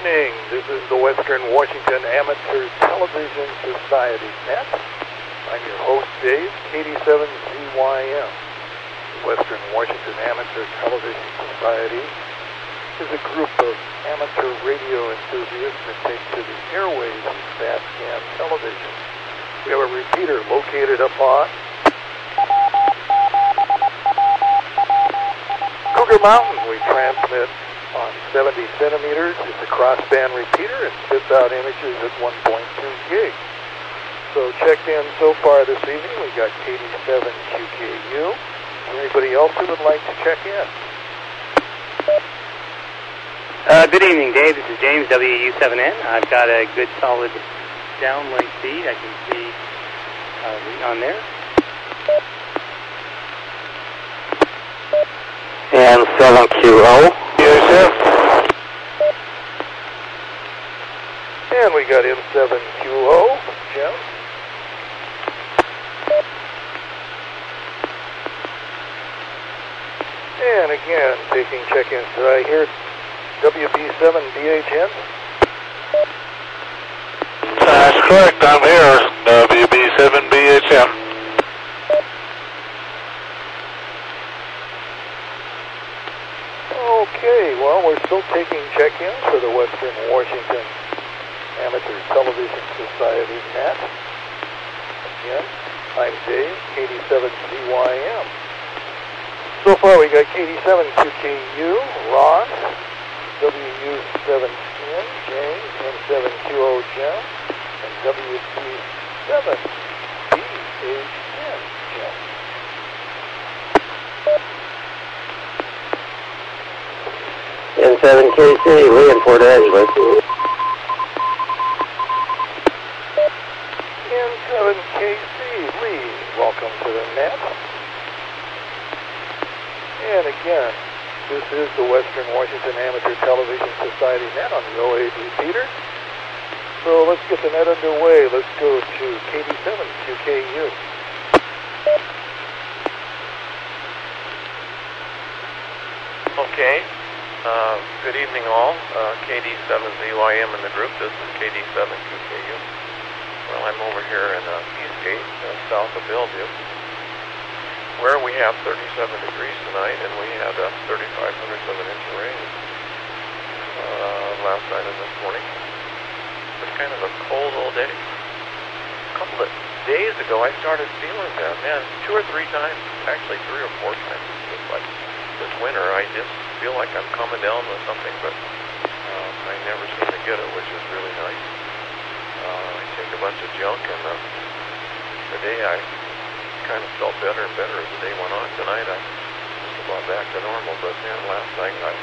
evening. This is the Western Washington Amateur Television Society net. I'm your host, Dave, WW7ATS. The Western Washington Amateur Television Society is a group of amateur radio enthusiasts that take to the airwaves of SATCAM television. We have a repeater located up on Cougar Mountain. We transmit on 70 centimeters. It's a crossband repeater. It spits out images at 1.2 gigs. So checked in so far this evening. We got 87QKU. Is there anybody else who would like to check in? Good evening, Dave. This is James, WW7N. I've got a good solid downlink feed. I can see on there. And 7QO. Yes, and we got M7QO, Jim. And again, taking check-ins today here, WB7BHN. That's correct, I'm here, WB7BHN. Okay, well, we're still taking check-ins for the Western Washington Amateur Television Society net. Again, I'm Dave, KD7ZYM. So far we got KD7QKU, Ron, WU7N, James, M7QO, Jim, and WB7BHN, Jim. N7KC, Lee in Port Angeles. N7KC, Lee, welcome to the net. And again, this is the Western Washington Amateur Television Society net on the 08 repeater. So let's get the net underway. Let's go to KD7QKU. Okay. Good evening all. KD7ZYM in the group. This is KD7QKU. Well, I'm over here in Eastgate, south of Bellevue, where we have 37 degrees tonight, and we had 35 hundredths of an inch of rain last night and this morning. It's kind of a cold old day. A couple of days ago, I started feeling that, man, 2 or 3 times, actually 3 or 4 times, it seems like this winter, I just feel like I'm coming down with something, but I never seem to get it, which is really nice. I take a bunch of junk, and today I kind of felt better and better as the day went on. Tonight I'm just about back to normal, but man, last night I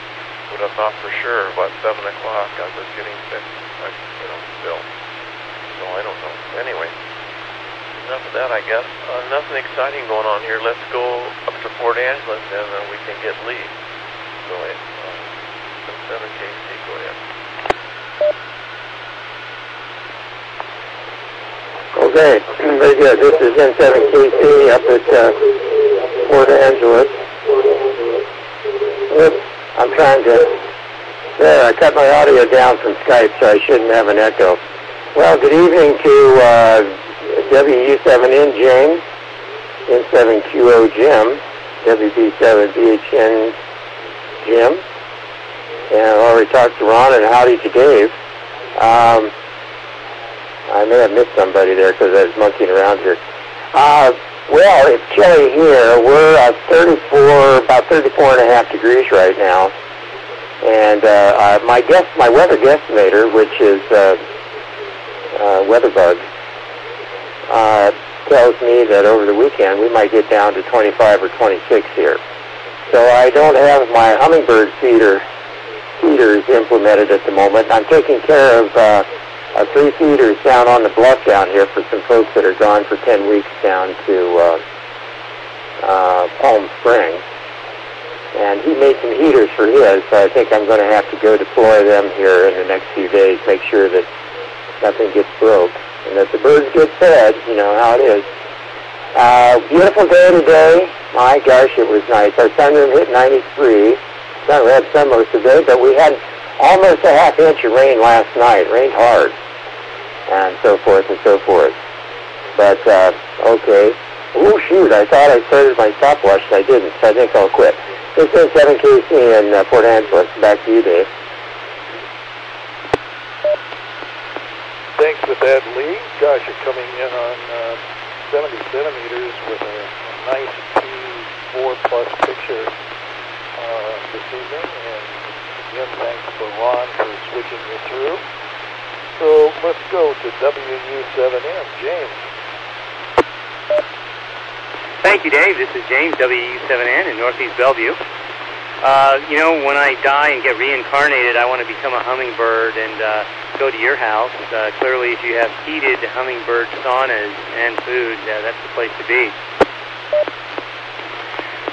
would have thought for sure about 7 o'clock I was getting sick, still. So I don't know. Anyway, enough of that, I guess. Nothing exciting going on here. Let's go up to Port Angeles, and we can get Lee. So, 7KC, go ahead. Okay, very good. This is N7KC up at Port Angeles. Oops, I'm trying to... There, I cut my audio down from Skype, so I shouldn't have an echo. Well, good evening to WU7N James, N7QO Jim, WB7BHN Jim, and I already talked to Ron, and howdy to Dave. I may have missed somebody there because I was monkeying around here. Well, it's chilly here. We're at about 34.5 degrees right now. And my weather guesstimator, which is WeatherBug, tells me that over the weekend we might get down to 25 or 26 here. So I don't have my hummingbird feeders implemented at the moment. I'm taking care of 3 feeders down on the bluff down here for some folks that are gone for 10 weeks down to Palm Springs. And he made some heaters for his, so I think I'm going to have to go deploy them here in the next few days, make sure that nothing gets broke and that the birds get fed, you know how it is. Beautiful day today. My gosh, it was nice. Our sunroom hit 93. We had sun most of the day, but we had almost a half inch of rain last night. Rained hard, and so forth and so forth. But, okay. Oh, shoot, I thought I started my stopwatch, and I didn't, so I think I'll quit. This is 7KC in Port Angeles. Back to you, Dave. Thanks with that, Lee. Gosh, you're coming in on 70 centimeters with a nice P4 plus picture this evening. And again, thanks for Ron for switching you through. So let's go to WU7M. James. Thank you, Dave. This is James, WU7N in Northeast Bellevue. You know, when I die and get reincarnated, I want to become a hummingbird and go to your house. Clearly, if you have heated hummingbird saunas and food, that's the place to be.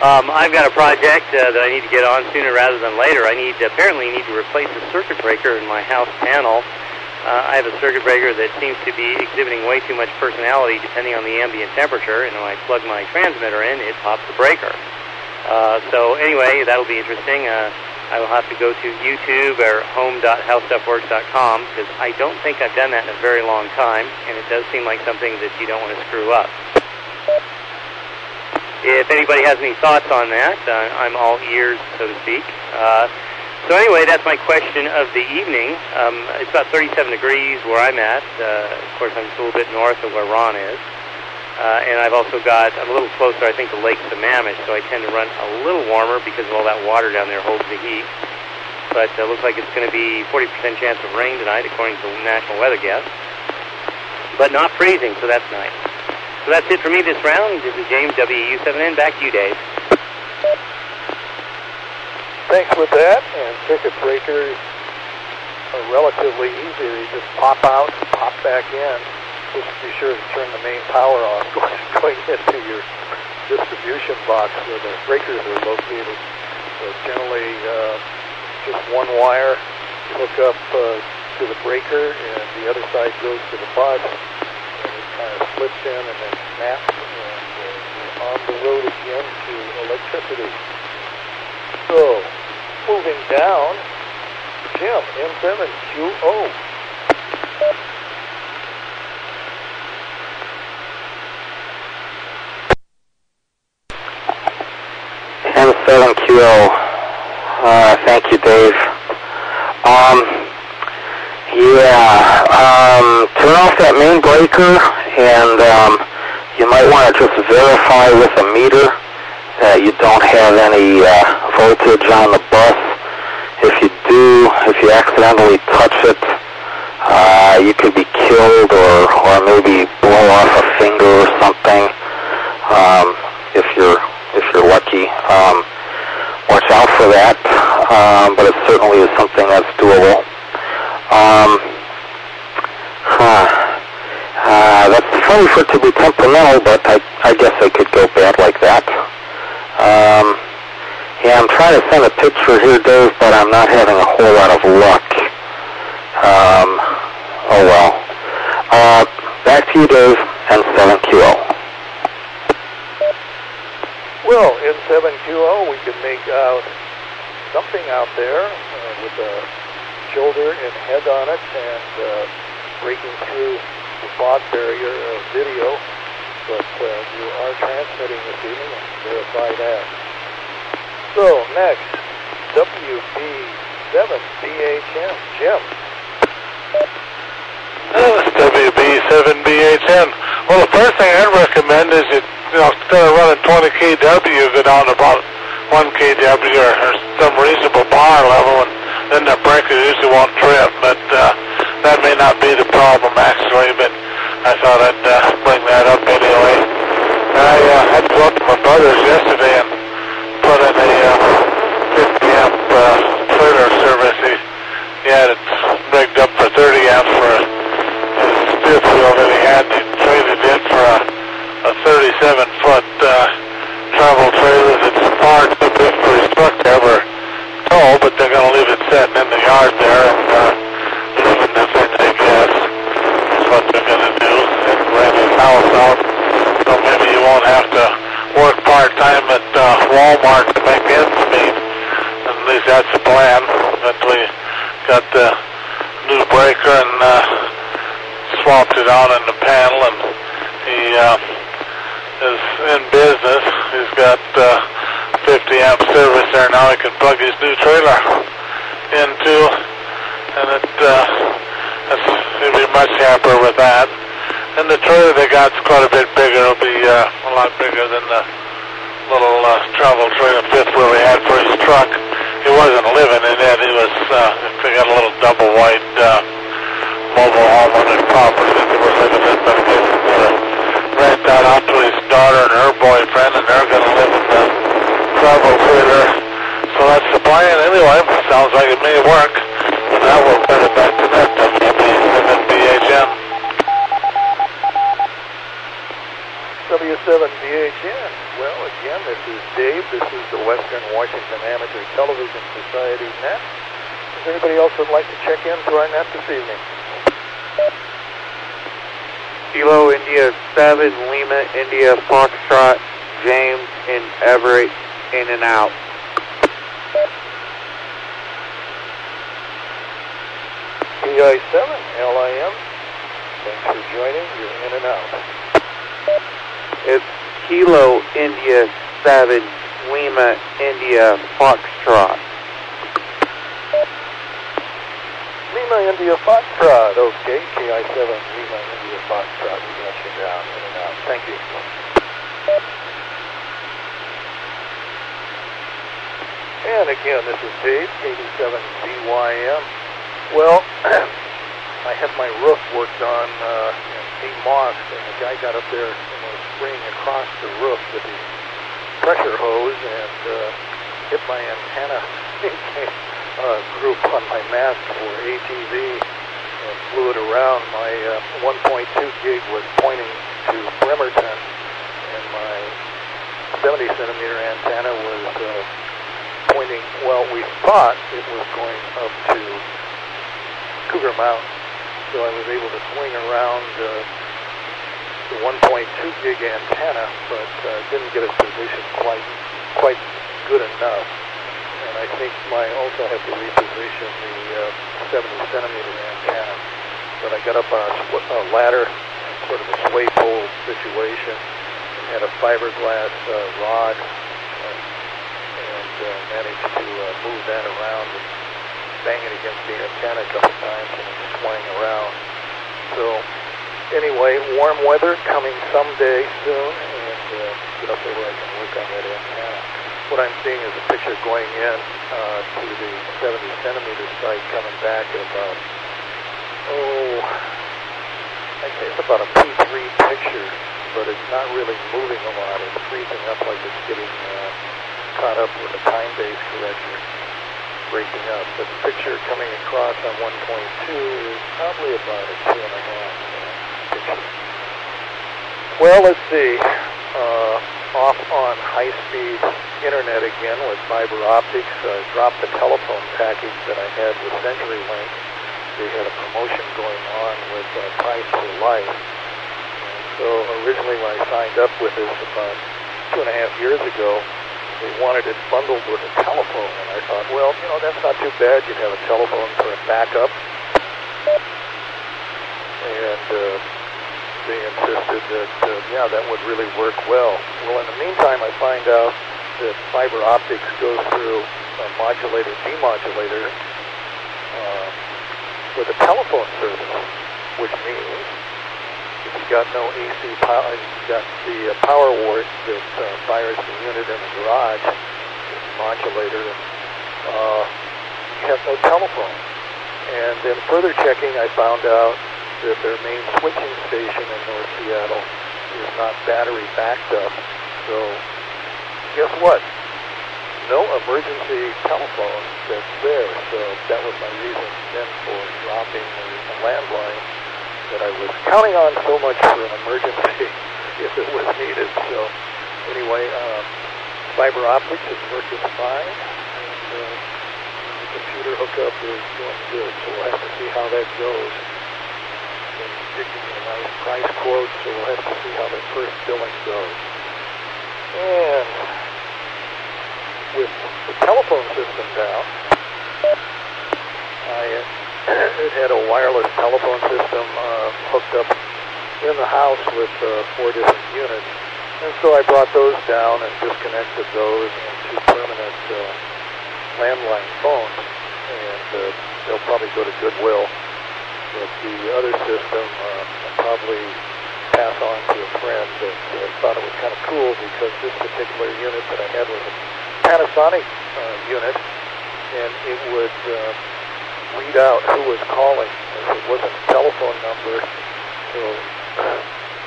I've got a project that I need to get on sooner rather than later. I apparently need to replace the circuit breaker in my house panel. I have a circuit breaker that seems to be exhibiting way too much personality depending on the ambient temperature, and when I plug my transmitter in, it pops the breaker. So anyway, that'll be interesting. I will have to go to YouTube or home.howstuffworks.com because I don't think I've done that in a very long time, and it does seem like something that you don't want to screw up. If anybody has any thoughts on that, I'm all ears, so to speak. So anyway, that's my question of the evening. It's about 37 degrees where I'm at. Of course, I'm just a little bit north of where Ron is. And I'm a little closer, I think, to Lake Sammamish, so I tend to run a little warmer because of all that water down there holds the heat. But it looks like it's going to be 40% chance of rain tonight, according to the National Weather Guess. But not freezing, so that's nice. So that's it for me this round. This is James, WU7N. Back to you, Dave. Thanks with that, and circuit breakers are relatively easy. They just pop out and pop back in. Just be sure to turn the main power off going into your distribution box where the breakers are located. So generally just one wire hook up to the breaker and the other side goes to the bus, and it kind of slips in and then snaps, and you're on the road again to electricity. So, moving down, Jim, M7QO. M7QO. Thank you, Dave. Turn off that main breaker, and you might want to just verify with a meter that you don't have any voltage on the bus. If you accidentally touch it, you could be killed or maybe blow off a finger or something. If you're lucky, watch out for that. But it certainly is something that's doable. That's funny for it to be temperamental, but I guess I could go bad like that. Yeah, I'm trying to send a picture here, Dave, but I'm not having a whole lot of luck. Oh well. Back to you, Dave, N7QO. Well, N7QO, we can make out something out there with a shoulder and head on it and breaking through the fog barrier of video, but you are transmitting this evening and verify that. So, next, WB7BHN. Jim. This is WB7BHN. Well, the first thing I'd recommend is instead of running 20 kW, go down to about 1 kW or some reasonable power level, and then the breaker usually won't trip. But that may not be the problem, actually, but I thought I'd bring that up anyway. I had to go up to my brother's yesterday and put in a 50-amp trailer service. He had it rigged up for 30 amps for his fifth wheel that he had. He traded in for a 37-foot travel trailer that's far too big for his truck to ever tow, but they're going to leave it sitting in the yard there and leaving the thing, I guess. That's what they're going to do, and rent his house out. So maybe you won't have to work part-time at Walmart to make ends meet. At least that's the plan. But we got the new breaker and swapped it out in the panel, and he is in business. He's got 50 amp service there now. He can plug his new trailer into, and he'll be much happier with that. And the trailer they got is quite a bit bigger. It'll be a lot bigger than the little travel trailer fifth wheel he had for his truck. He wasn't living in it. He was, they got a little double wide mobile home on his property that they were living in, but he's going to rent that out to his daughter and her boyfriend, and they're going to live in the travel trailer. So that's the plan. Anyway, sounds like it may work. But now we'll turn it back to that WW7BHN. W7BHN. Well, again, this is Dave. This is the Western Washington Amateur Television Society net. Is there anybody else that would like to check in to our net this evening? Kilo India 7, Lima India Foxtrot, James in Everett, in and out. PI7, LIM. Thanks for joining. You're in and out. It's Kilo India 7, Lima India Foxtrot. Lima India Foxtrot. Okay, KI7 Lima India Foxtrot. We got you down, in and out. Thank you. And again, this is Dave, 87BYM. Well, I had my roof worked on and demossed, and the guy got up there and was spraying across the roof with the pressure hose and hit my antenna group on my mast for ATV and flew it around. My 1.2 gig was pointing to Bremerton, and my 70 centimeter antenna was pointing, well, we thought it was going up to Cougar Mountain. So I was able to swing around the 1.2 gig antenna, but didn't get its position quite good enough. And I think I also had to reposition the 70 centimeter antenna. But I got up on a ladder, sort of a sway pole situation, and had a fiberglass rod, and managed to move that around and bang it against the antenna a couple times, and it swung around. So anyway, warm weather coming someday soon, and get up there where I can work on that antenna. What I'm seeing is a picture going in to the 70 centimeter site, coming back at about, I'd say it's about a P3 picture, but it's not really moving a lot. It's freezing up like it's getting caught up with a time-based correction, breaking up. But the picture coming across on 1.2 is probably about a 2.5 picture. Well, let's see. Off on high-speed internet again with fiber optics. Dropped the telephone package that I had with CenturyLink. They had a promotion going on with Price for Life. And so originally when I signed up with this about 2.5 years ago, they wanted it bundled with a telephone. And I thought, well, you know, that's not too bad. You'd have a telephone for a backup. And they insisted that, yeah, that would really work well. Well, in the meantime, I find out that fiber optics goes through a modulator-demodulator with a telephone service, which means if you got no AC power, you got the power wart that fires the unit in the garage, this modulator, and you have no telephone. And then further checking, I found out that their main switching station in North Seattle is not battery backed up. So guess what? No emergency telephone that's there. So that was my reason then for dropping the landline that I was counting on so much for an emergency if it was needed. So anyway, fiber optics is working fine, and the computer hookup is going good. So we'll have to see how that goes. Did give me a nice price quote, so we'll have to see how the first billing goes. And with the telephone system down, I It had a wireless telephone system hooked up in the house with 4 different units. And so I brought those down and disconnected those into permanent landline phones. And they'll probably go to Goodwill. But the other system I'll probably pass on to a friend that thought it was kind of cool because this particular unit that I had was a Panasonic unit, and it would read out who was calling as it wasn't a telephone number, so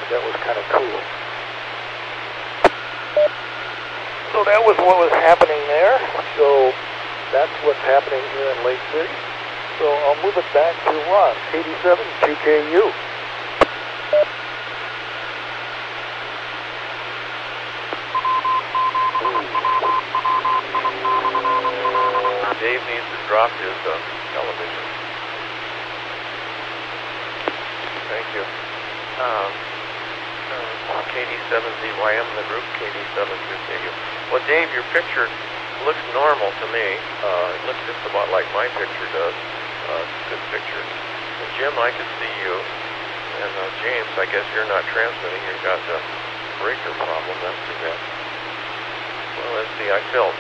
that was kind of cool. So that was what was happening there. So that's what's happening here in Lake City. So I'll move it back to Ron, 87 2KU. Dave needs to drop his television. Thank you. KD7ZYM in the group, KD72KU. Well, Dave, your picture looks normal to me. It looks just about like my picture does. It's a good picture. And Jim, I can see you. And James, I guess you're not transmitting. You've got a breaker problem. That's too bad. Well, let's see. I felt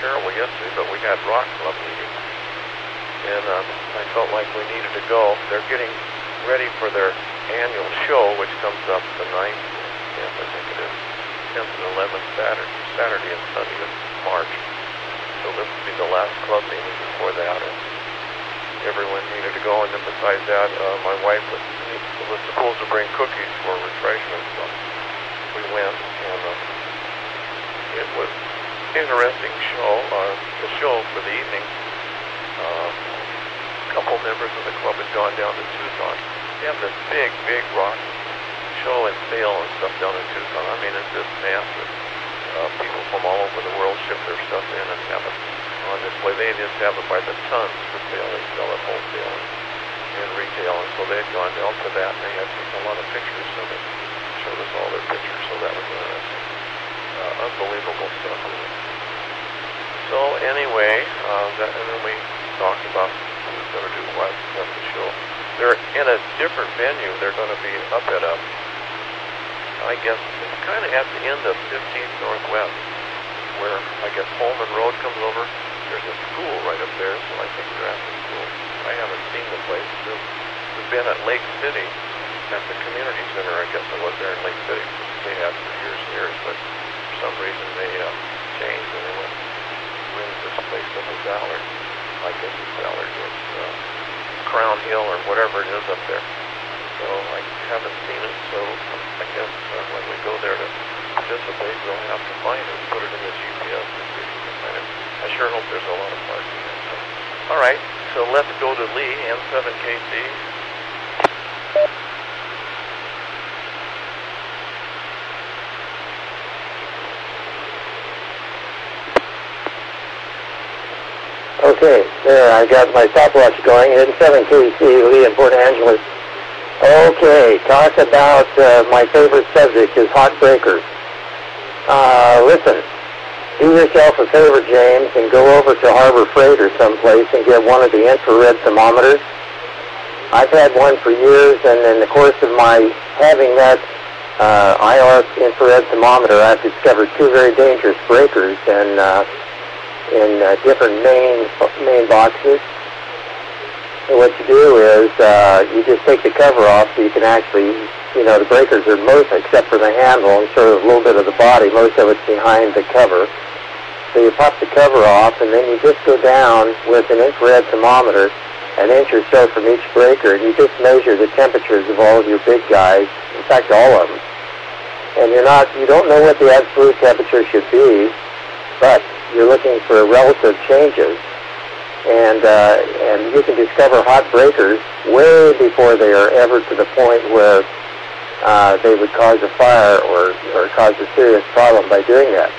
terrible yesterday, but we had Rock Club meeting. And I felt like we needed to go. They're getting ready for their annual show, which comes up the 9th, 10th, I think it is, 10th and 11th Saturday and Sunday of March. So this will be the last club meeting before that, and everyone needed to go. And then besides that, my wife was supposed to bring cookies for refreshments, so we went, and it was an interesting show. The show for the evening, a couple members of the club had gone down to Tucson. They have this big rock show and sale and stuff down in Tucson. I mean, it's just massive. People from all over the world ship their stuff in and have it on display. They just have it by the tons for sale. They sell it wholesale and retail. And so they had gone down to that, and they had taken a lot of pictures of it. Showed us all their pictures, so that was interesting. Unbelievable stuff. So anyway, and then we talked about who's going to do what at the show. They're in a different venue. They're going to be up at I guess it's kind of at the end of 15th Northwest, where I guess Holman Road comes over. There's a school right up there, so I think they're at the school. I haven't seen the place. We've been at Lake City at the community center. I guess I was there in Lake City. They had for years and years, but for some reason they changed and they went to this place up in Ballard. I guess it's Ballard. It's Crown Hill or whatever it is up there. So I haven't seen it, so I guess when we go there to participate, we'll have to find it, put it in the GPS and see if we can find it. I sure hope there's a lot of parking there. So. All right, so let's go to Lee, N7KC. Okay, there, I got my stopwatch going. N7KC, Lee in Port Angeles. Okay, talk about my favorite subject is hot breakers. Listen, do yourself a favor, James, and go over to Harbor Freight or someplace and get one of the infrared thermometers. I've had one for years, and in the course of my having that IR infrared thermometer, I've discovered two very dangerous breakers in different main boxes. And what you do is you just take the cover off so you can actually, the breakers are most, except for the handle and sort of a little bit of the body, most of it's behind the cover. So you pop the cover off, and then you just go down with an infrared thermometer an inch or so from each breaker, and you just measure the temperatures of all of your big guys, in fact all of them. And you don't know what the absolute temperature should be, but you're looking for relative changes. And you can discover hot breakers way before they are ever to the point where they would cause a fire or cause a serious problem by doing that.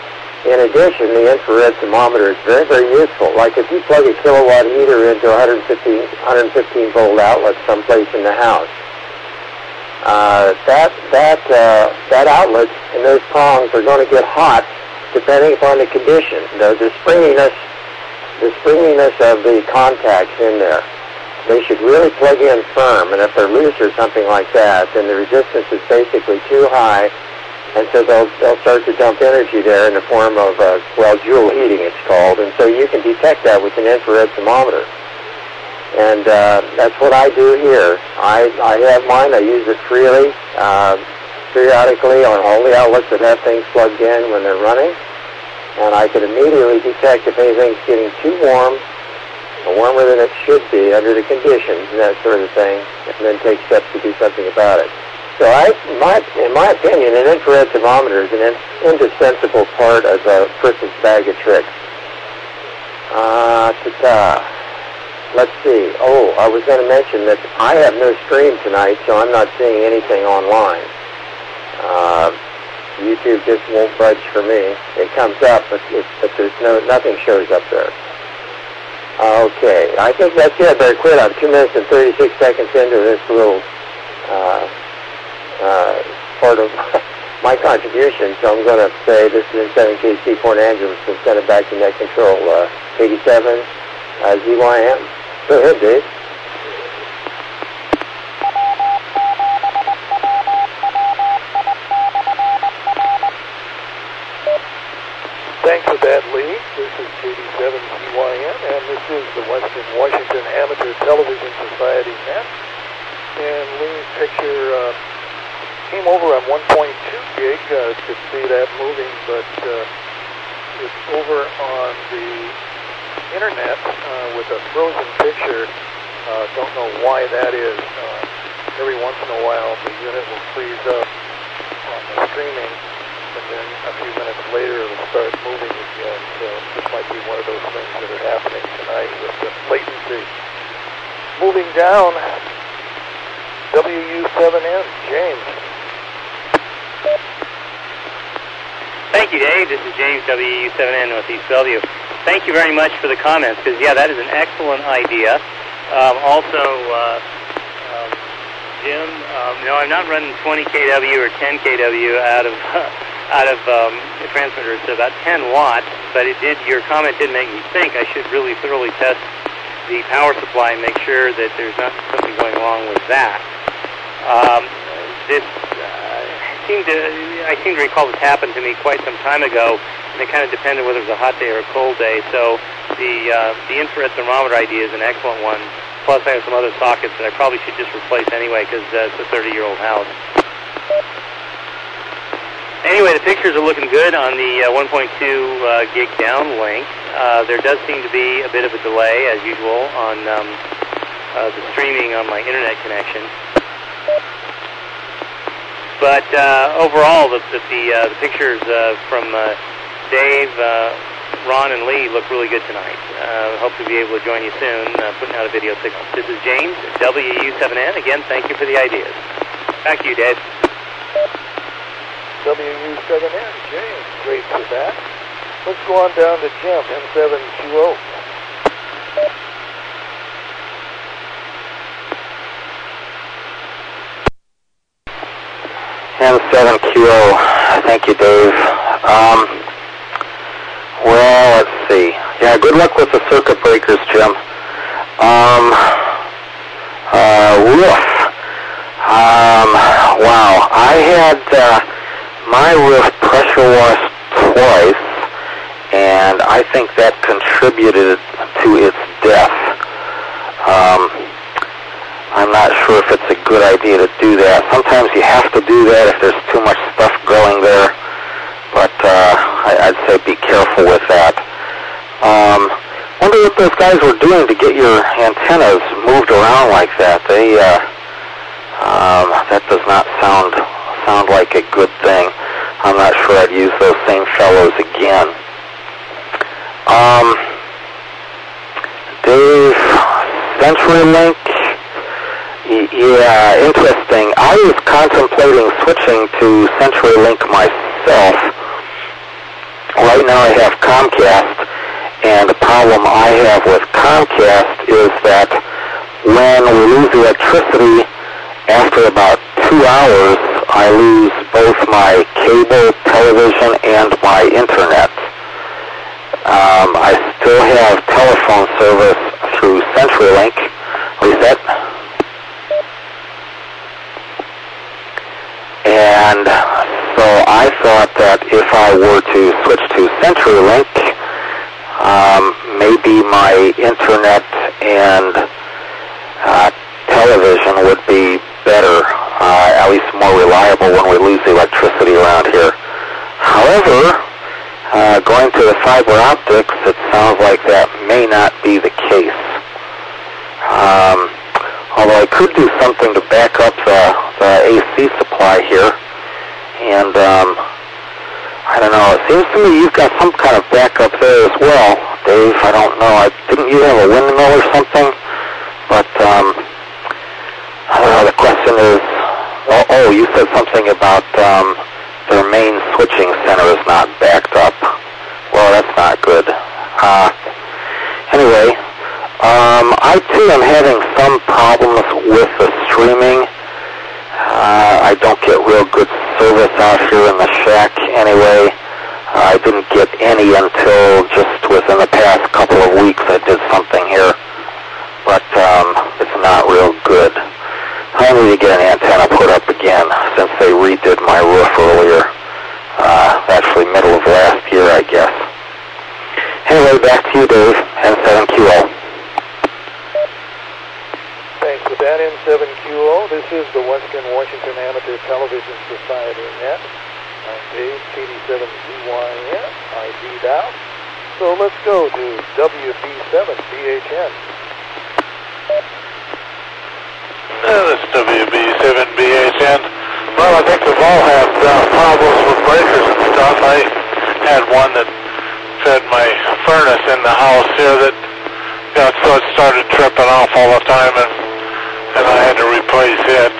In addition, the infrared thermometer is very, very useful. Like if you plug a kilowatt heater into a 115 volt outlet someplace in the house, that outlet and those prongs are going to get hot depending upon the condition. The springiness the springiness of the contacts in there. They should really plug in firm, and if they're loose or something like that, then the resistance is basically too high, and so they'll start to dump energy there in the form of, joule heating it's called, and so you can detect that with an infrared thermometer. And that's what I do here. I have mine. I use it freely, periodically on all the outlets that have things plugged in when they're running, and I can immediately detect if anything's getting too warm, or warmer than it should be under the conditions, and that sort of thing, and then take steps to do something about it. So in my opinion, an infrared thermometer is an indispensable part of a person's bag of tricks. Let's see. Oh, I was going to mention that I have no stream tonight, so I'm not seeing anything online. YouTube just won't budge for me. It comes up, but there's nothing shows up there. Okay, I think that's it. I better quit. I'm 2 minutes and 36 seconds into this little part of my contribution, so I'm going to say this is N7KC Port Angeles and send it back to net control. 87 ZYM. Go ahead, Dave. Thanks for that, Lee. This is 87CYN, and this is the Western Washington Amateur Television Society net. And Lee's picture came over on 1.2 gig. Could see that moving, but it's over on the internet with a frozen picture. Don't know why that is. Every once in a while, the unit will freeze up on the streaming, and then a few minutes later it'll start moving again. So this might be one of those things that are happening tonight with the latency. Moving down, WU7N, James. Thank you, Dave. This is James, WU7N, Northeast Bellevue. Thank you very much for the comments, because, yeah, that is an excellent idea. Jim, no, I'm not running 20 kW or 10 kW out of the transmitter. It's about 10 watts, but your comment did make me think I should really thoroughly test the power supply and make sure that there's not something going wrong with that. I seem to recall this happened to me quite some time ago, and it kind of depended whether it was a hot day or a cold day. So the infrared thermometer idea is an excellent one. Plus, I have some other sockets that I probably should just replace anyway, because it's a 30-year-old house. Anyway, the pictures are looking good on the 1.2 gig downlink. There does seem to be a bit of a delay, as usual, on the streaming on my internet connection. But overall, the pictures from Dave, Ron, and Lee look really good tonight. Hope to be able to join you soon, putting out a video signal. This is James, WU7N. Again, thank you for the ideas. Back to you, Dave. WU7N, James, great for that. Let's go on down to Jim, M7QO. M7QO. Thank you, Dave. Well, let's see. Yeah, good luck with the circuit breakers, Jim. Roof. Wow. I had my roof pressure washed twice, and I think that contributed to its death. I'm not sure if it's a good idea to do that. Sometimes you have to do that if there's too much stuff growing there, but I'd say be careful with that. Wonder what those guys were doing to get your antennas moved around like that. That does not sound like a good thing. I'm not sure I'd use those same fellows again. Dave, CenturyLink. Yeah, interesting. I was contemplating switching to CenturyLink myself. Right now I have Comcast, and the problem I have with Comcast is that when we lose electricity, after about 2 hours, I lose both my cable, television, and my internet. I still have telephone service through CenturyLink reset. And so I thought that if I were to switch to CenturyLink, maybe my internet and television would be better, at least more reliable when we lose electricity around here. However, going to the fiber optics, it sounds like that may not be the case. Although I could do something to back up the AC supply here, and I don't know, it seems to me you've got some kind of backup there as well, Dave. I don't know, didn't you have a windmill or something? But the question is, oh, you said something about their main switching center is not backed up. Well, that's not good. Anyway, I too am having some problems with the streaming. I don't get real good service out here in the shack anyway. I didn't get any until just within the past couple of weeks I did something here. But it's not real good. I need to get an antenna put up again since they redid my roof earlier. Actually middle of last year, I guess. Anyway, back to you, Dave, N7QO. Thanks for that, N7QO. This is the Western Washington Amateur Television Society net. I'm Dave, KD7ZYN. I beat out. So let's go to WB7BHN. This is WB7BHN. Well, I think we've all had problems with breakers and stuff. I had one that fed my furnace in the house here that got so it started tripping off all the time, and I had to replace it.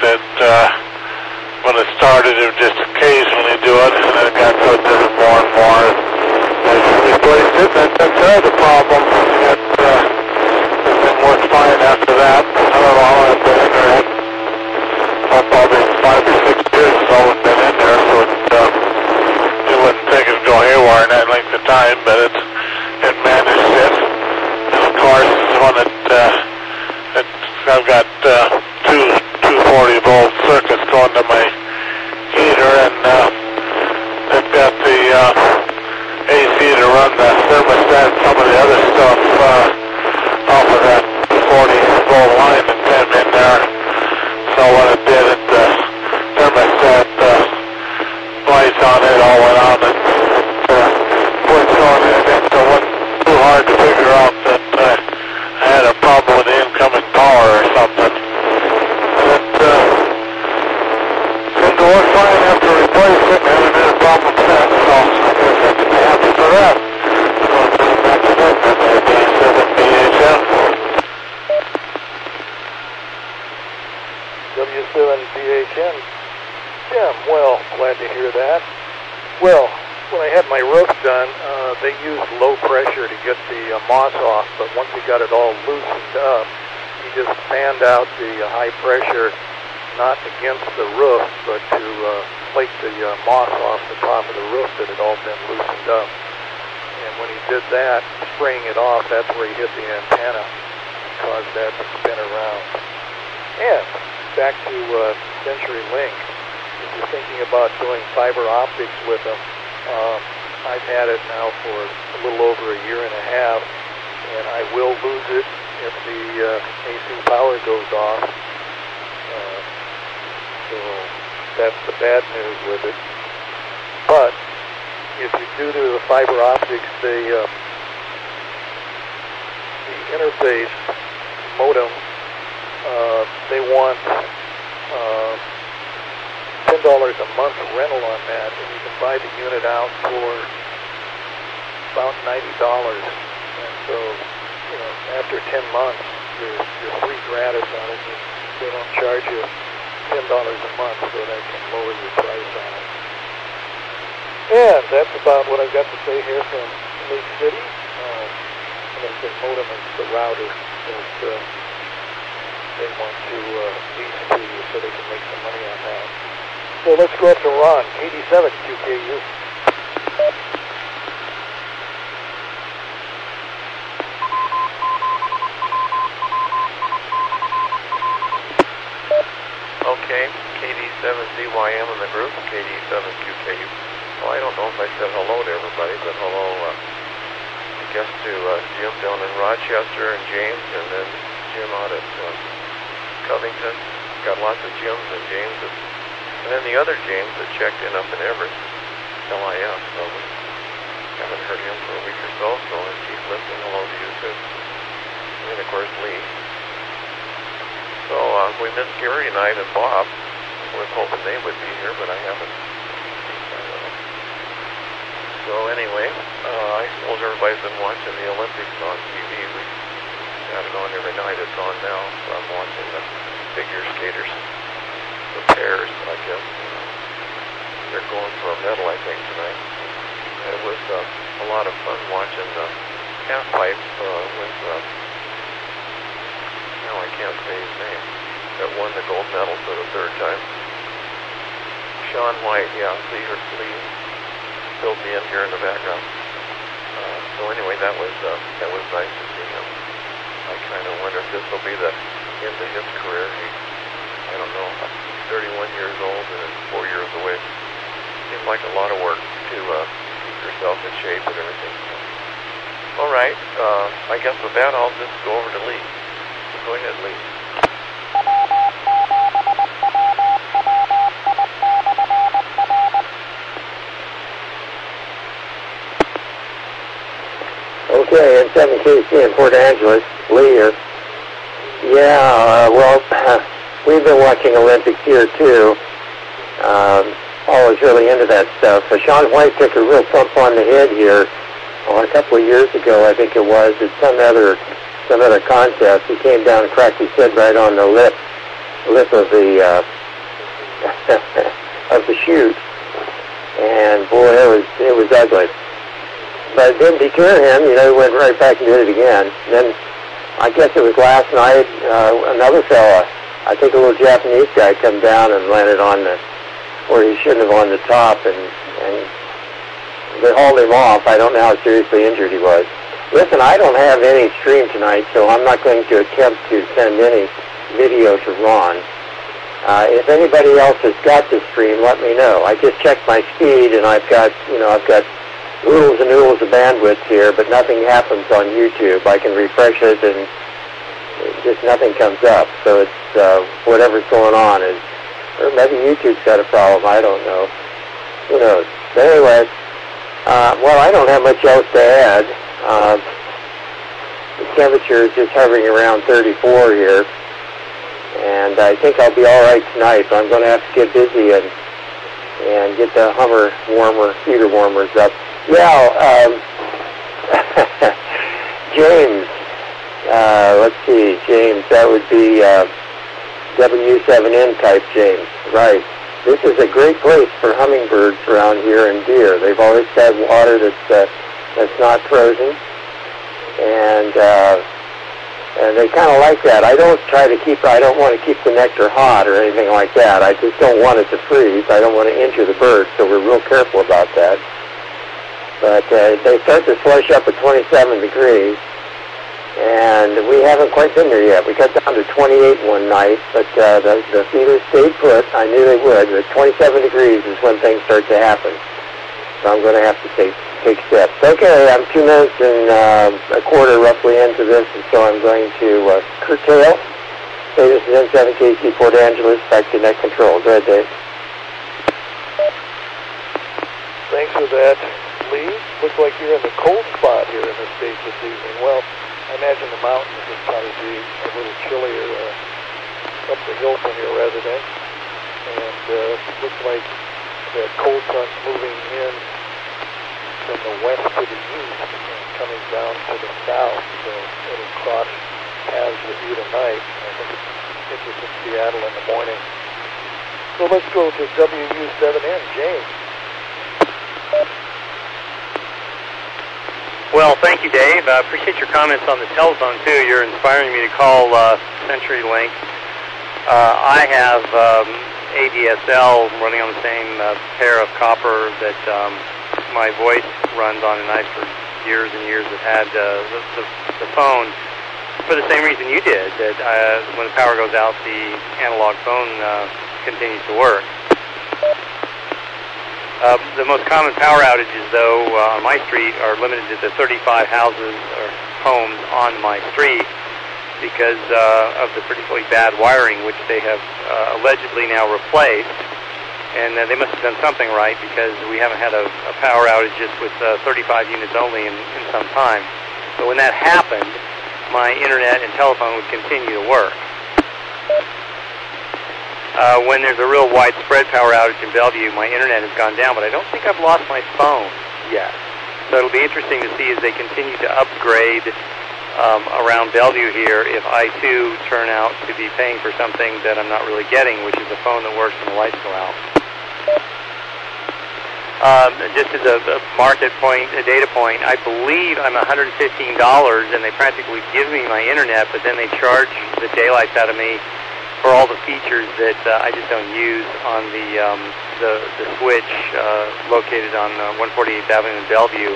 When it started, it would just occasionally do it, and then it got so it did it more and more. I replaced it, and that took care of the problem. It worked fine after that. I don't know how I've been in there. Probably 5 or 6 years it's always been in there, so you wouldn't think it'd go haywire in that length of time, but it managed it. And of course, when I've got two 240-volt circuits going to my heater, and they've got the AC to run the thermostat and some of the other stuff off of that 40-volt line that came in there. So when it did it, the thermostat lights on it all went on, and what's going in it, so it wasn't too hard to figure out that I had a problem with the incoming power or something. It seemed to work fine after replacing it, and I haven't had a problem since, so I guess I can be happy for that. I'm going to put it back to that, WB7BHN. W7BHN. Jim, well, glad to hear that. Well, when I had my roof done, they used low pressure to get the moss off, but once you got it all loosened up, you just fanned out the high pressure, not against the roof, but to flake the moss off the top of the roof that had all been loosened up. And when he did that, spraying it off, that's where he hit the antenna and caused that to spin around. And back to CenturyLink, if you're thinking about doing fiber optics with them, I've had it now for a little over a year and a half, and I will lose it if the AC power goes off. So that's the bad news with it. But if you do the fiber optics, the interface modem, they want $10 a month rental on that, and you can buy the unit out for about $90. And so, after 10 months, you're free gratis on it. They don't charge you $10 a month, so that can lower your price on it. And that's about what I've got to say here from Lake City. And the modem is the router that they want to lease to you so they can make some money on that. So let's go up to Ron, 87 QKU. WW7ZYM in the group, KD7QKU. Well, I don't know if I said hello to everybody, but hello, I guess to Jim down in Rochester and James, and then Jim out at Covington. Got lots of Jims and Jameses. And then the other James that checked in up in Everest, LIF, so we haven't heard him for a week or so, so if he's listening, hello to you too. And then, of course, Lee. So we missed Gary tonight and Bob. I was hoping they would be here, but I haven't. So anyway, I suppose everybody's been watching the Olympics on TV. We had it on every night. It's on now, so I'm watching the figure skaters, the pairs, I guess. They're going for a medal, I think, tonight. And it was a lot of fun watching the half-pipe with, now I can't say his name, that won the gold medal for the third time. Sean White, yeah, Lee filled me in here in the background. So anyway, that was nice to see him. I kind of wonder if this will be the end of his career. I don't know, 31 years old and 4 years away. Seems like a lot of work to keep yourself in shape and everything. All right, I guess with that, I'll just go over to Lee. Go ahead, Lee. Okay, and 7KC in Port Angeles, Lee here. Yeah, well, we've been watching Olympics here too. Always really into that stuff. Sean White took a real thump on the head here a couple of years ago, I think it was, at some other contest. He came down and cracked his head right on the lip of the of the chute, and boy, it was ugly. But it didn't deter him. He went right back and did it again. And then I guess it was last night, another fella, I think a little Japanese guy, come down and landed on where he shouldn't have, on the top, and they hauled him off. I don't know how seriously injured he was. Listen, I don't have any stream tonight, so I'm not going to attempt to send any video to Ron. If anybody else has got the stream, let me know. I just checked my speed, and I've got oodles and oodles of bandwidth here, but nothing happens on YouTube. I can refresh it, and just nothing comes up. So it's whatever's going on is, or maybe YouTube's got a problem. I don't know. Who knows? But anyway, well, I don't have much else to add. The temperature is just hovering around 34 here, and I think I'll be all right tonight. But I'm going to have to get busy and get the Hummer heater warmers up. Yeah, James. Let's see, James. That would be W7N type James, right? This is a great place for hummingbirds around here and deer. They've always had water that's not frozen, and they kind of like that. I don't want to keep the nectar hot or anything like that. I just don't want it to freeze. I don't want to injure the birds, so we're real careful about that. But they start to slush up at 27 degrees, and we haven't quite been there yet. We got down to 28 one night, but the feeders stayed put. I knew they would. But 27 degrees is when things start to happen. So I'm going to have to take steps. Okay, I'm 2 minutes and a quarter roughly into this, and so I'm going to curtail. So this is N7KC Port Angeles, back to net control. Go ahead, Dave. Thanks for that, Lee. Looks like you're in the cold spot here in the state this evening. Well, I imagine the mountains would probably be a little chillier up the hill from your residence. And it looks like the cold front's moving in from the west to the east and coming down to the south. So it'll cross paths with you tonight. I think it hits us in Seattle in the morning. So let's go to WU7N, James. Well, thank you, Dave. I appreciate your comments on the telephone, too. You're inspiring me to call CenturyLink. I have ADSL running on the same pair of copper that my voice runs on, and I, for years and years, have had the phone for the same reason you did, that when the power goes out, the analog phone continues to work. The most common power outages, though, on my street are limited to the 35 houses or homes on my street because of the particularly bad wiring, which they have allegedly now replaced. And they must have done something right because we haven't had a power outage just with 35 units only in some time. But when that happened, my internet and telephone would continue to work. When there's a real widespread power outage in Bellevue, my internet has gone down, but I don't think I've lost my phone yet. So it'll be interesting to see as they continue to upgrade around Bellevue here if I, too, turn out to be paying for something that I'm not really getting, which is a phone that works when the lights go out. Just as a market point, a data point, I believe I'm $115 and they practically give me my internet, but then they charge the daylights out of me for all the features that I just don't use on the switch located on 148th Avenue in Bellevue.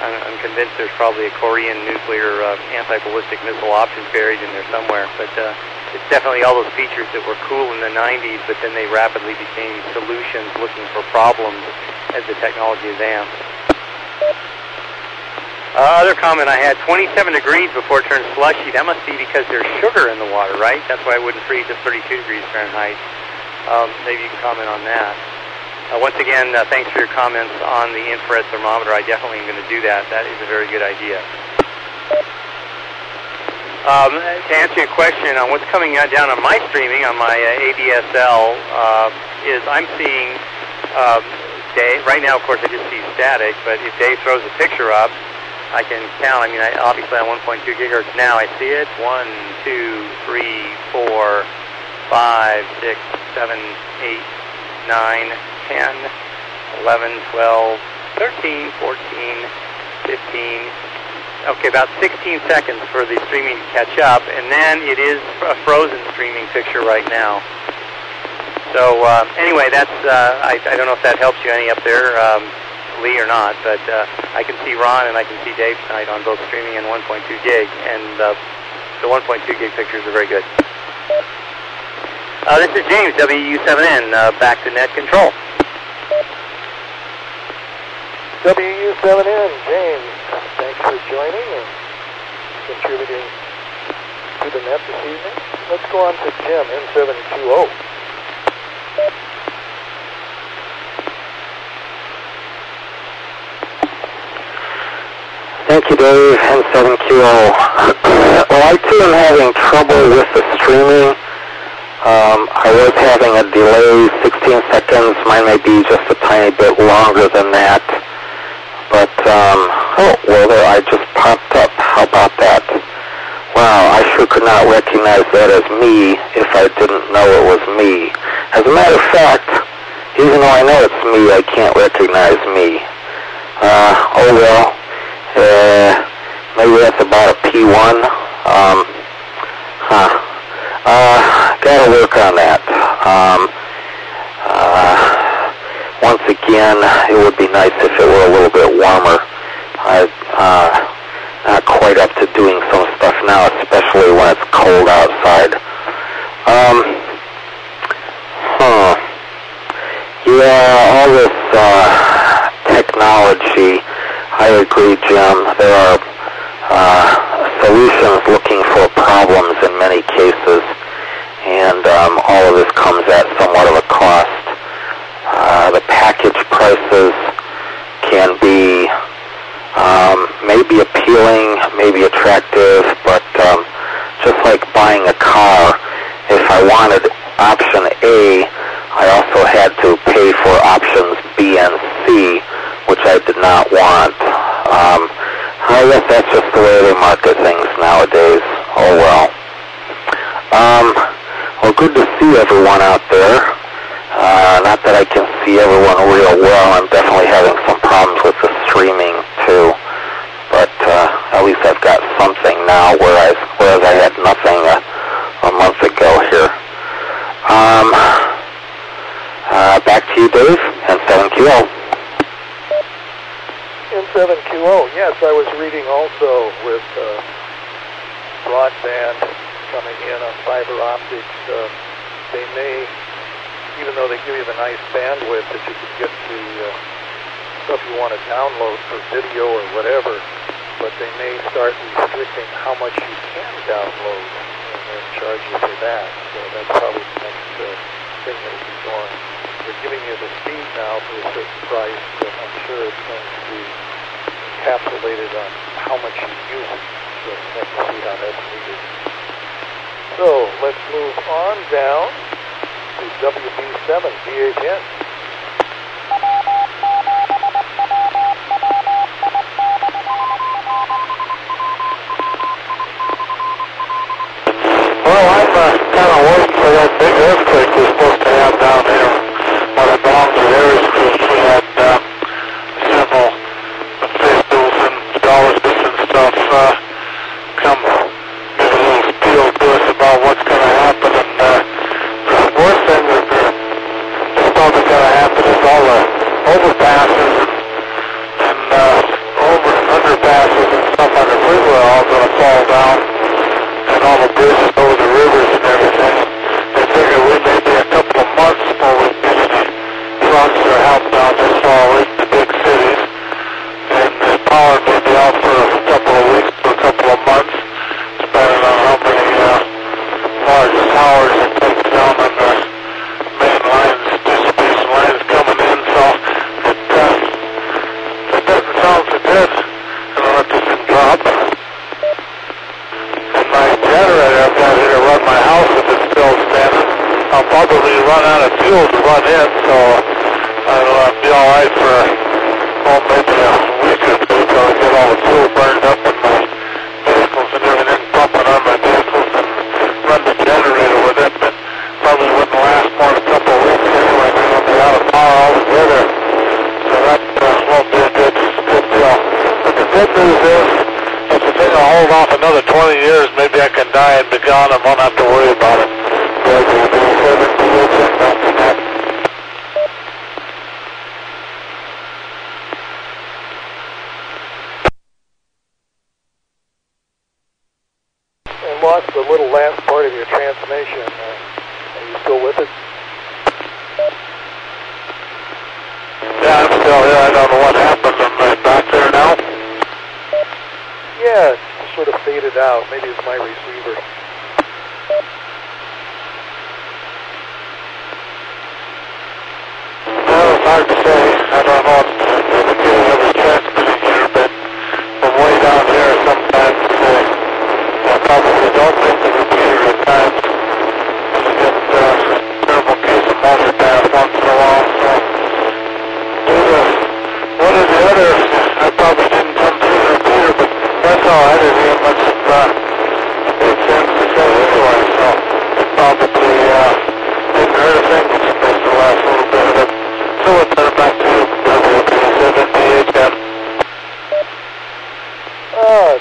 I'm convinced there's probably a Korean nuclear anti-ballistic missile option buried in there somewhere, but it's definitely all those features that were cool in the 90s, but then they rapidly became solutions looking for problems as the technology advanced. Other comment I had, 27 degrees before it turns slushy. That must be because there's sugar in the water, right? That's why it wouldn't freeze at 32 degrees Fahrenheit. Maybe you can comment on that. Once again, thanks for your comments on the infrared thermometer. I definitely am going to do that. That is a very good idea. To answer your question on what's coming down on my streaming, on my ADSL, is I'm seeing Dave. Right now, of course, I just see static, but if Dave throws a picture up, I can count. I mean, obviously on 1.2 gigahertz now, I see it. 1, 2, 3, 4, 5, 6, 7, 8, 9, 10, 11, 12, 13, 14, 15. Okay, about 16 seconds for the streaming to catch up, and then it is a frozen streaming picture right now. So anyway, that's I don't know if that helps you any up there, Lee, or not, but I can see Ron and I can see Dave tonight on both streaming and 1.2 gig, and the 1.2 gig pictures are very good. This is James, WW7N, back to net control. WW7N, James, thanks for joining and contributing to the net this evening. Let's go on to Jim, N720. Thank you, Dave, N7QO. Well, I too am having trouble with the streaming. I was having a delay, 16 seconds. Mine may be just a tiny bit longer than that. But, oh, well, there, I just popped up. How about that? Wow, I sure could not recognize that as me if I didn't know it was me. As a matter of fact, even though I know it's me, I can't recognize me. Oh, well. Maybe that's about a P1. Gotta work on that. Once again, it would be nice if it were a little bit warmer. I'm not quite up to doing some stuff now, especially when it's cold outside. Yeah, all this technology, I agree, Jim. There are solutions looking for problems in many cases, and all of this comes at somewhat of a cost. The package prices can be maybe appealing, maybe attractive, but just like buying a car, if I wanted option A, I also had to pay for options B and C, which I did not want. I guess that's just the way they market things nowadays. Oh well. Well, good to see everyone out there. Not that I can see everyone real well. I'm definitely having some problems with the streaming too. But at least I've got something now, whereas I had nothing a month ago here. Back to you, Dave, and 7QO. N7QO, yes, I was reading also with broadband coming in on fiber optics. They may even though they give you the nice bandwidth that you can get to stuff you want to download for video or whatever, but they may start restricting how much you can download and then charge you for that. So that's probably the next thing that will be going. They're giving you the speed now for a certain price, but I'm sure it's going to be encapsulated on how much you use it. So we'll have to see how that's needed. So let's move on down to WB7VHN. Well, I'm kind of waiting for that big earthquake we're supposed to have down here. When it belongs to Aries Cruise, we had several officials and geologists and stuff come give a little spiel to us about what's going to happen. And the worst thing that is probably going to happen is all the overpasses and over and underpasses and stuff on the freeway are all going to fall down. And all the bridges over the rivers and everything. They figure we may be a couple of months before we get any trucks or help down this far away from the big cities. And the power may be out for a couple of weeks to a couple of months, depending on how many large towers it takes down on the main lines, distribution lines coming in. So it doesn't sound so good. I'm going to let this thing drop. My generator I've got here to run my house if it's still standing. I'll probably run out of fuel to run it, so I'll be alright for maybe a week or two till I get all the fuel burned up in my vehicles and everything pumping on my vehicles and run the generator with it, but probably wouldn't last more than a couple of weeks anyway. Then I'll be out of power altogether, so that won't be a good deal. But the good news is, if the thing will hold off another 20 years, maybe I can die and be gone and won't have to worry about it. And lost the little last part of your transmission. Are you still with it? Yeah, I'm still here. I don't know what happened. Am I back there now? Yeah, it's sort of faded out. Maybe it's my receiver. Well, it's hard to say. I don't know if the computer was transmitting here, but from way down here sometimes I probably don't think the repeater at times. You get a terrible case of multitask once in a while, so either one or the other, I probably didn't come through the repeater, but that's all right. It didn't much big sense to say anyway, so probably didn't hurt a thing. It's supposed to last a little bit of it. So we'll turn it back to WW7ATS.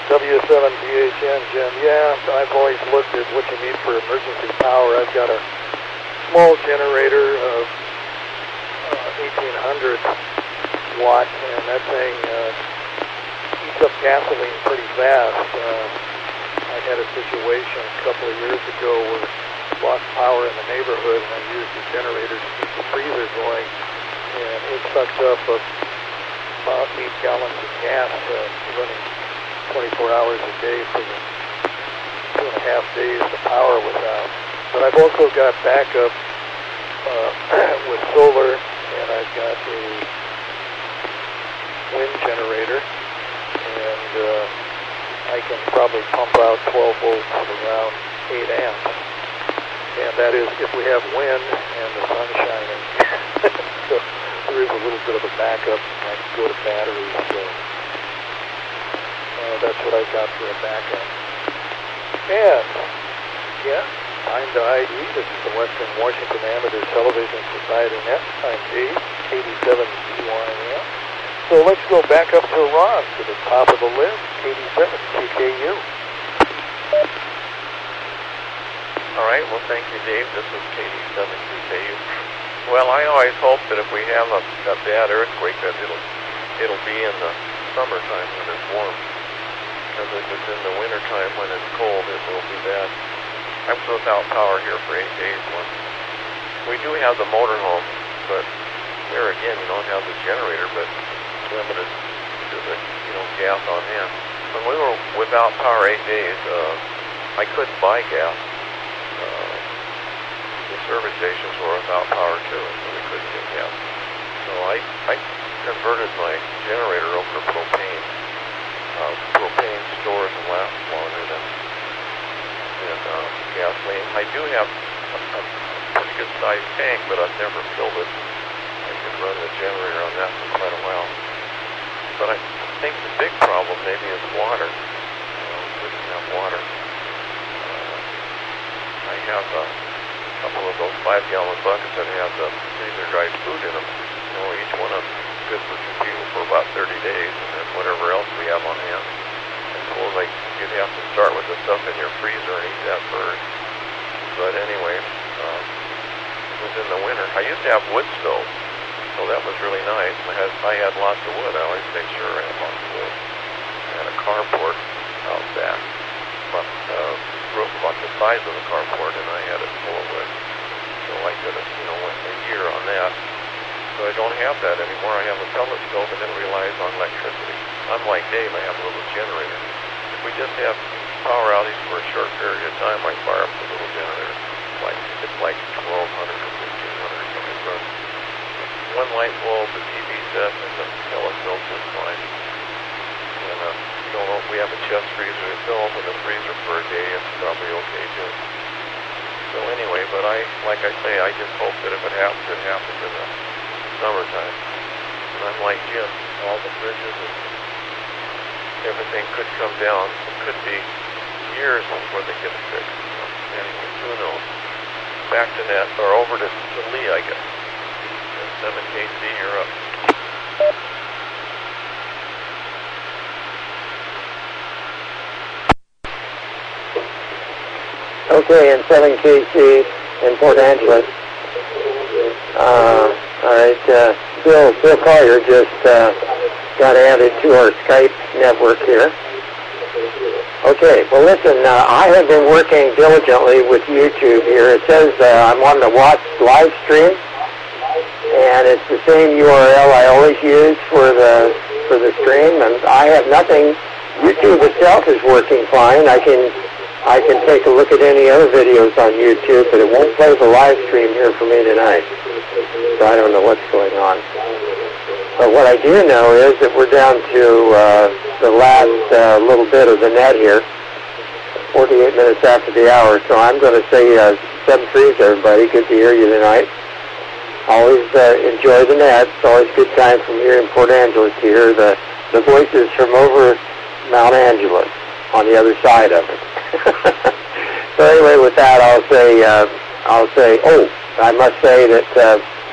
W7VHN, Jim. Yeah, I've always looked at what you need for emergency power. I've got a small generator of 1800 watt, and that thing eats up gasoline pretty fast. I had a situation a couple of years ago where I lost power in the neighborhood, and I used the generator to keep the freezer going, and it sucked up about 8 gallons of gas running 24 hours a day for the 2.5 days the power was out. But I've also got backup with solar, and I've got a wind generator, and I can probably pump out 12 volts at around 8 amps. And that is if we have wind and the sun shining. So there is a little bit of a backup. I can go to batteries, so that's what I've got for a backup. And, yeah, time to ID. This is the Western Washington Amateur Television Society Net. I'm Dave, 87CYM. So let's go back up to Ron, to the top of the list, 87 CKU. All right, well, thank you, Dave. This is KD7CKU. Well, I always hope that if we have a bad earthquake, that it'll be in the summertime when it's warm. Because if it's in the wintertime when it's cold, it will be bad. I was without power here for 8 days once. we do have the motorhome, but there again, you don't have the generator, but limited to the, gas on hand. When we were without power 8 days, I couldn't buy gas. The service stations were without power too, so we couldn't get gas. So I converted my generator over to propane. Propane stores and lasts longer than gasoline. I do have a pretty good sized tank, but I've never filled it. I could run the generator on that for quite a while. But I think the big problem maybe is water. We didn't have water. I have a couple of those 5-gallon buckets that have the freezer dried food in them. Each one of them is good for 2 people for about 30 days, and then whatever else we have on hand. I suppose you'd have to start with the stuff in your freezer and eat that first. But anyway, it was in the winter. I used to have wood stoves, so that was really nice. I had lots of wood. I always made sure I had lots of wood. I had a carport out back, roof about the size of the carport, and I had it full of wood. So I could have, went a year on that. So I don't have that anymore. I have a pellet stove, and it relies on electricity. Unlike Dave, I have a little generator. If we just have power outage for a short period of time, I fire up the little generator. It's like 1,200 or 1,500 something. Runs one light bulb, the TV set, and the pellet stove just fine. And we have a chest freezer. If they'll open the freezer for a day, it's probably okay too. So anyway, but like I say, I just hope that if it happens in the summertime. And I'm like Jim, all the bridges and everything could come down. It could be years before they get it fixed. Anyway, who knows? Back to net, or over to Lee, I guess. And 7KC, you're up. Okay, and 7KC in Port Angeles. All right, Bill Collier just got added to our Skype network here. Okay, well listen, I have been working diligently with YouTube here. It says I'm on the watch live stream, and it's the same URL I always use for the stream, and I have nothing. YouTube itself is working fine. I can take a look at any other videos on YouTube, but it won't play the live stream here for me tonight. So I don't know what's going on. But what I do know is that we're down to the last little bit of the net here, 48 minutes after the hour. So I'm going to say 7-3s, everybody. Good to hear you tonight. Always enjoy the net. It's always a good time from here in Port Angeles to hear the voices from over Mount Angeles on the other side of it. So anyway, with that, I'll say, I must say that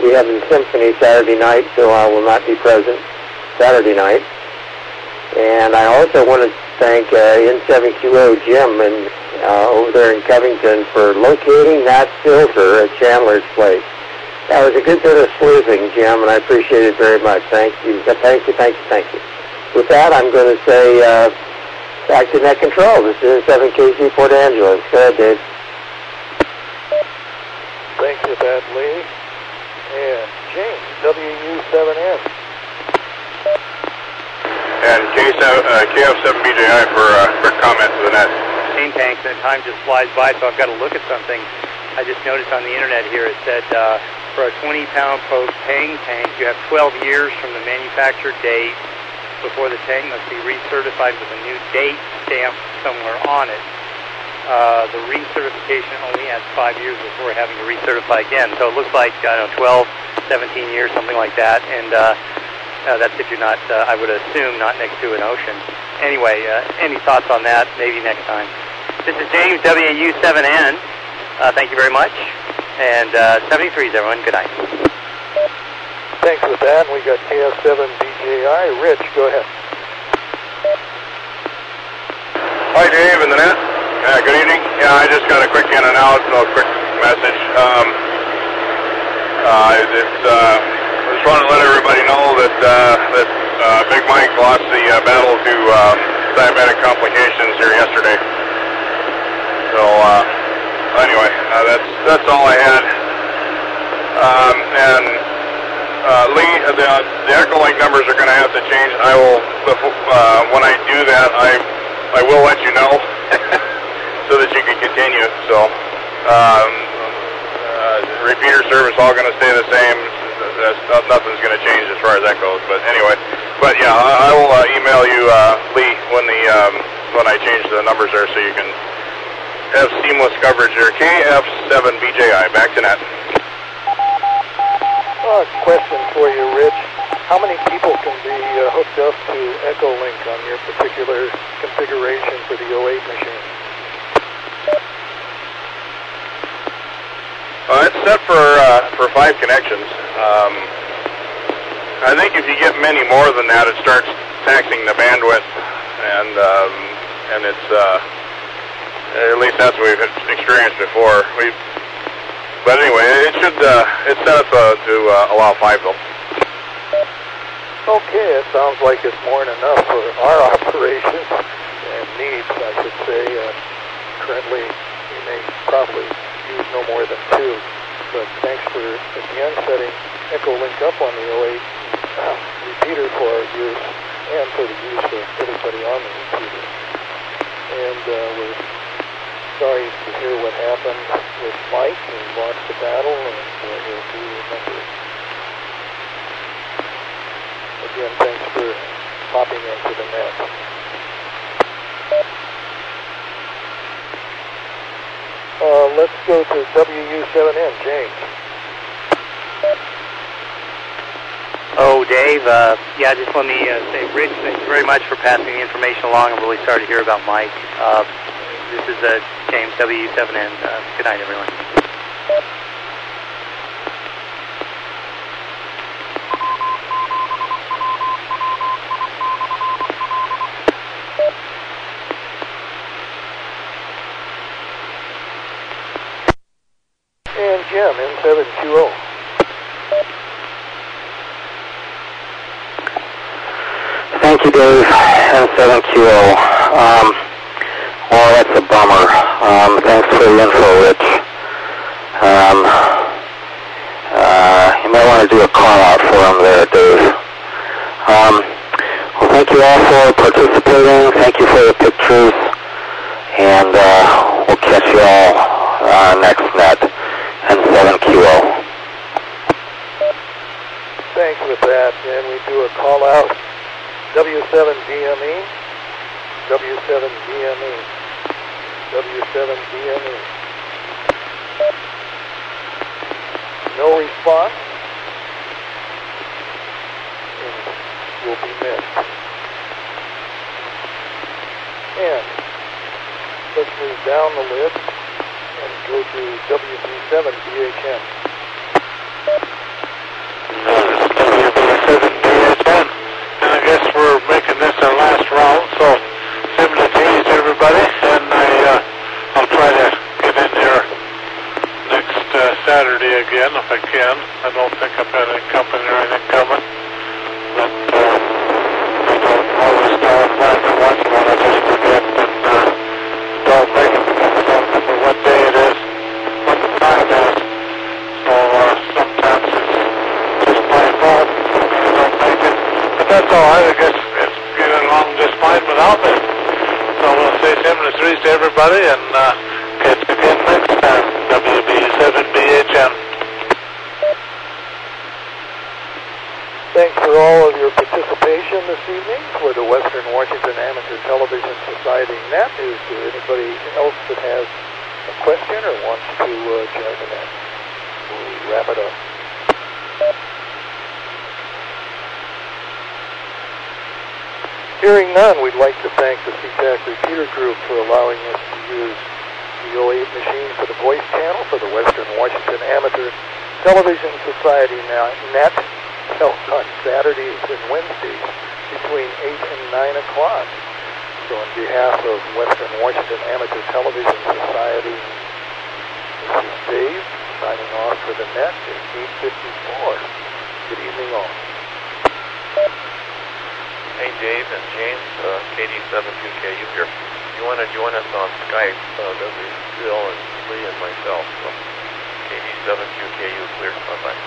we have a symphony Saturday night, so I will not be present Saturday night. And I also want to thank N7QO Jim and over there in Covington for locating that filter at Chandler's place. That was a good bit of sleuthing, Jim, and I appreciate it very much. Thank you. With that, I'm going to say back to net control. This is 7KC Port Angeles. Go ahead, Dave. Thanks for that, Lee. And James, WW7ATS. And KF7BJI for quick comment to the net. Main tanks, and time just flies by, so I've got to look at something. I just noticed on the internet here, it said for a 20-pound propane tank, you have 12 years from the manufacture date before the tank must be recertified with a new date stamp somewhere on it. The recertification only adds 5 years before having to recertify again. So it looks like, 12, 17 years, something like that. And that's if you're not, I would assume, not next to an ocean. Anyway, any thoughts on that? Maybe next time. This is James, WU7N. Thank you very much. And 73s, everyone. Good night. Thanks for that. We got KF7BJI. Rich, go ahead. Hi, Dave, in the net. Good evening. Yeah, I just got a quick in and out, so a quick message. I just want to let everybody know that Big Mike lost the battle to diabetic complications here yesterday. So anyway, that's all I had. And Lee, the Echolink numbers are going to have to change. I will, when I do that, I will let you know so that you can continue. So, repeater service all going to stay the same. Nothing's going to change as far as that goes. But anyway, yeah, I will email you, Lee, when I change the numbers there, so you can have seamless coverage there. KF7BJI, back to net. Question for you, Rich. How many people can be hooked up to Echolink on your particular configuration for the 08 machine? It's set for 5 connections. I think if you get many more than that, it starts taxing the bandwidth, and it's at least that's what we've experienced before. But anyway, it's set up to allow 5 though. Okay, it sounds like it's more than enough for our operations and needs, I should say. Currently, we may probably use no more than 2. But thanks for, again, setting Echolink up on the 08 repeater for our use and for the use of everybody on the repeater. And we're sorry to hear what happened with Mike. He lost the battle, and he'll be remembered. Again, thanks for popping into the net. Let's go to WU7N, James. Oh, Dave, yeah, just let me say, Rich, thank you very much for passing the information along. I'm really sorry to hear about Mike. This is James, WU7N. Good night, everyone. And Jim, N7QO. Thank you, Dave. N7QO. Well, that's a bummer. Thanks for the info, Rich. You might want to do a call out for him there, Dave. Well, thank you all for participating. Thank you for the pictures. And we'll catch you all next net. N7QO. Thanks with that. And we do a call out. W7DME. W7DME. W7DME. No response. And will be missed. And let's move down the list and go to WB7BHN. WB7BHN. And I guess we're making this our last round, so 70 days, everybody, and I'll try to get in here next Saturday again if I can. I don't think I've got any company or anything coming, but I don't always know when and once when I just forget and don't make it. I don't remember what day it is, what the time is, so sometimes it's just plain wrong and I don't make it. But that's all right. I guess it's getting along just fine without me. So we'll say 73s to everybody and catch you again next time. WB7BHN. Thanks for all of your participation this evening for the Western Washington Amateur Television Society net. Is there anybody else that has a question or wants to join the net? We'll wrap it up. Hearing none, we'd like to thank the CTAC Repeater Group for allowing us to use the 08 machine for the voice channel for the Western Washington Amateur Television Society net, held on Saturdays and Wednesdays between 8 and 9 o'clock. So on behalf of Western Washington Amateur Television Society, this is Dave signing off for the net at 8:54. Good evening all. Hey, Dave and James, KD72KU here. If you want to join us on Skype, that'll be Phil and Lee and myself. So, KD 7QKU clear. Bye-bye.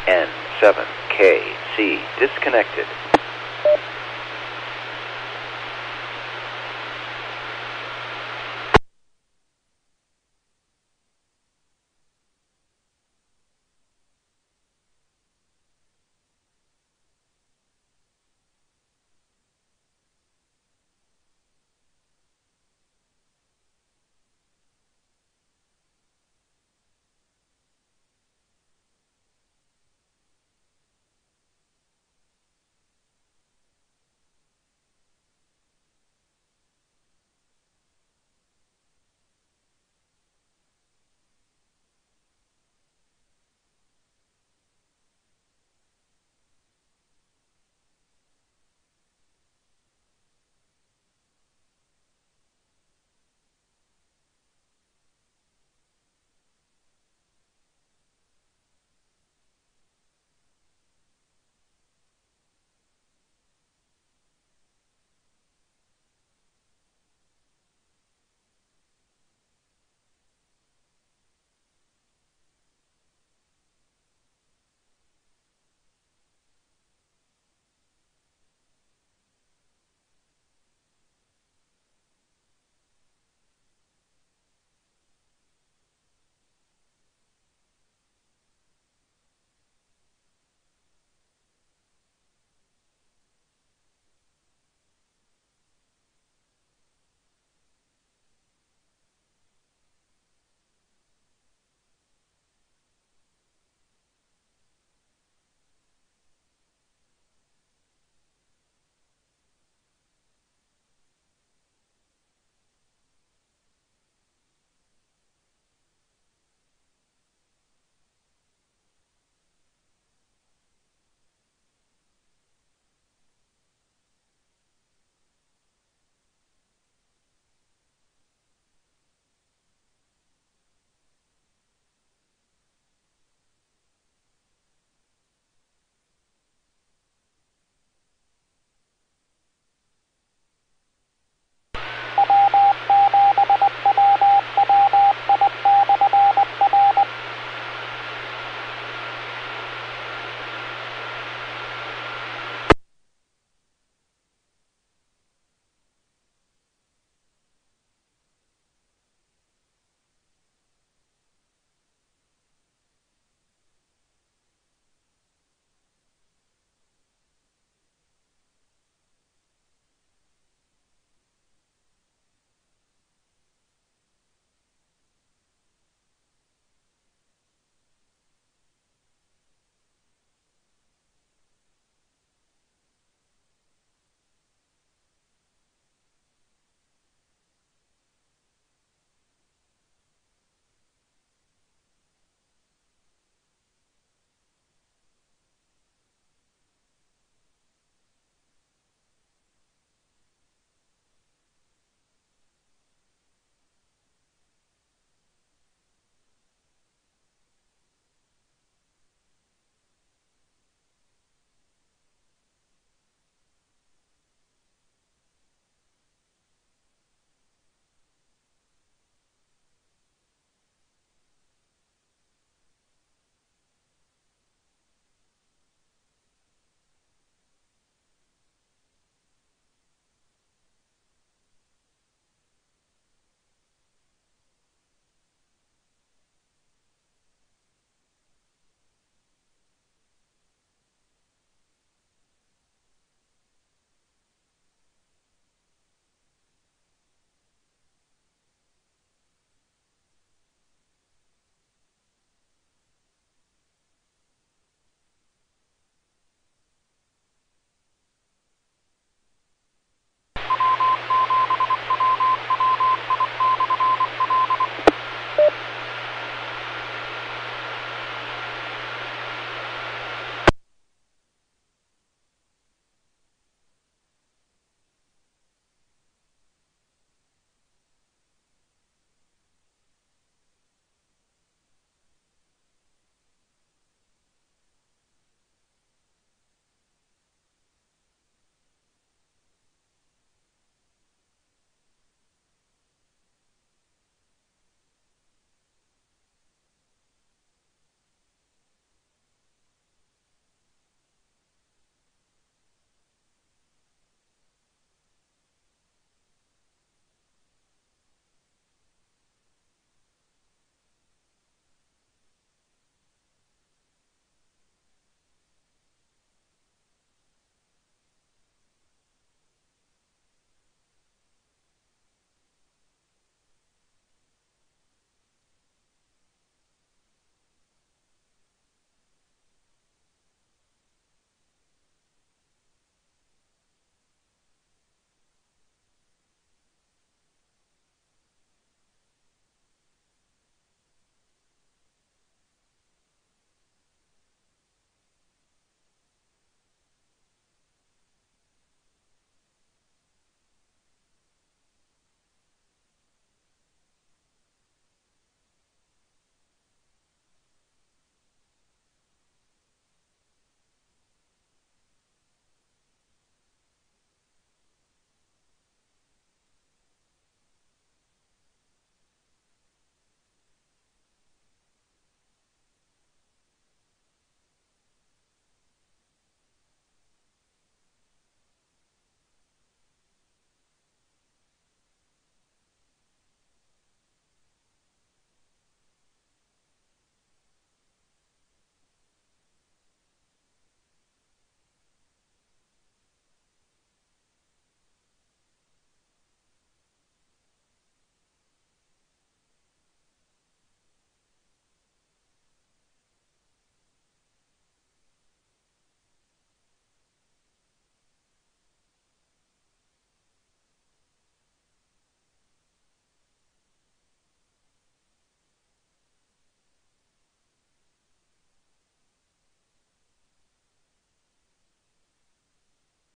N7KC disconnected.